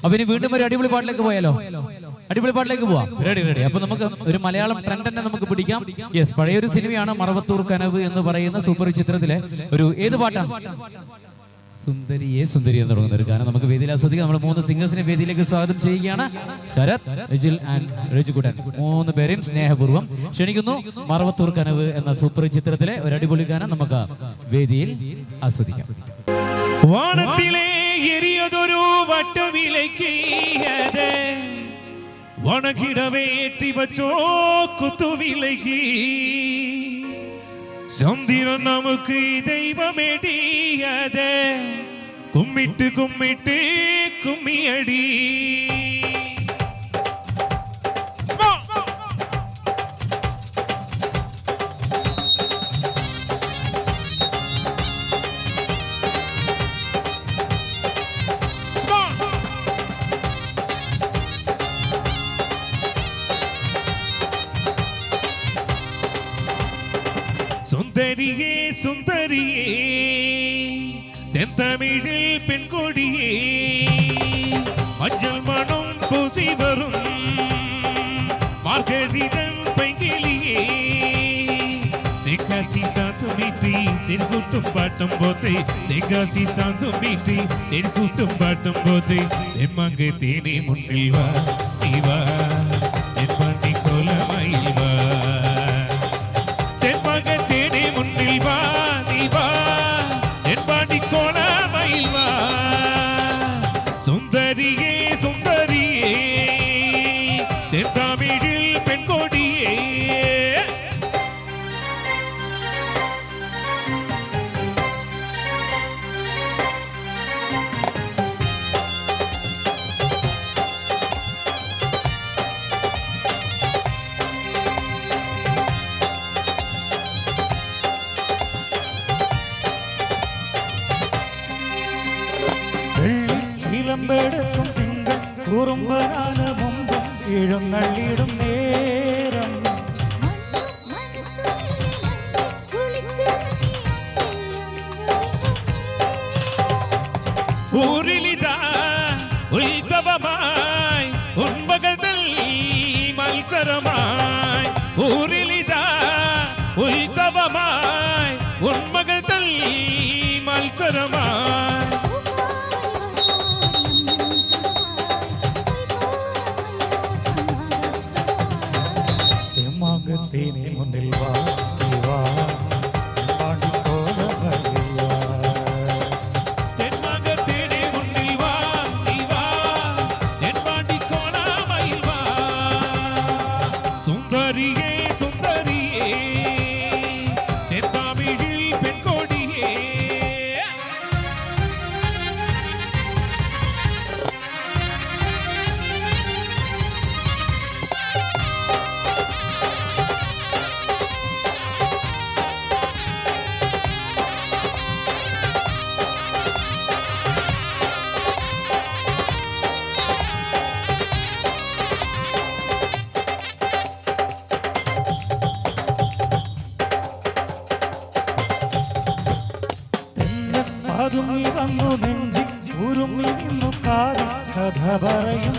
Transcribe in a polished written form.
അപ്പൊ ഇനി വീണ്ടും ഒരു അടിപൊളി പാട്ടിലേക്ക് പോയാലോ? അടിപൊളി പാട്ടിലേക്ക് പോവാം. Ready ready. അപ്പൊ നമുക്ക് ഒരു മലയാളം ട്രെൻഡ് തന്നെ നമുക്ക് പിടിക്കാം. യെസ്, പഴയൊരു സിനിമയാണ് മറവത്തൂർ കനവ് എന്ന് പറയുന്ന സൂപ്പർ ചിത്രത്തിലെ ഒരു ഏത് പാട്ടാണ്? സുന്ദരിയെ സുന്ദരി എന്ന് തുടങ്ങുന്ന ഒരു ഗാനം നമുക്ക് വേദിയിൽ ആസ്വദിക്കാം. നമ്മൾ 3 സിംഗേഴ്സിനെ വേദിയിലേക്ക് സ്വാഗതം ചെയ്യുകയാണ്. ശരത്, രജിൽ ആൻഡ് രജികുട്ടൻ 3 പേരെയും സ്നേഹപൂർവ്വം ക്ഷണിക്കുന്നു. മറവത്തൂർ കനവ് എന്ന സൂപ്പർ ചിത്രത്തിലെ ഒരു അടിപൊളി ഗാനം നമുക്ക് വേദിയിൽ ആസ്വദിക്കാം. വാനത്തിലെ എരിയതൊരു വട്ടവിലക്കിയത് വണകിടവേറ്റി വച്ചോ കുത്തുവിലകി ചന്ദ്രൻ നമുക്ക് ദൈവമേടിയത് കുമ്മിട്ട് കുമ്മിട്ട് കുമ്മിയടി സുന്ദരിയേ സുന്ദരിയേ ചെന്തമിഴിൽ പെൺകൊടിയേ മഞ്ഞൾ മണം പൂസി വരും മാർഗരിതൻ പെങ്കിളിയേ സിക്കാസി സാന്തു മീറ്റി തിരുകൂട്ടും പാട്ടും പോത്തെ സിക്കാസി സാന്തു മീറ്റി തിരുകൂട്ടും പാട്ടും പോത്തെ എമ്മങ്കെ തേനി മുന്നിൽ വാ നീ വാ എൻ പണ്ടി കോലമായി വാ സുന്ദരിയേ സുന്ദരിയേ ചെന്തമിഴിൽ പെൺകൊടിയേ ഇളമ്പെടുക്കും തിങ്കൾ കുറുമ്പനാന മുമ്പും ഇഴുന്നള്ളിടും നേരം ഊരിലിതാ ഉത്സവമായി ഉന്മകൾ മത്സരമായി ഊരിലിതാ ഉത്സവമായി ഉന്മകൾ മത്സരമായി തെമ്മാകത്തേനെ മുന്നിൽ വാ നീ വാ പാടിക്കോലമറിയാ തെന്മാകത്തേനെ മുന്നിൽ വാ നീ വാ എൻ പാടിക്കോലമയിൽ വാ സുന്ദരിയേ സുന്ദരിയേ ചെന്തമിഴിൽ പെൺകൊടിയേ അതുങ്ങി വന്നു നെഞ്ചി ഉരുമ്മി നിന്നു കാതി കഥ പറയും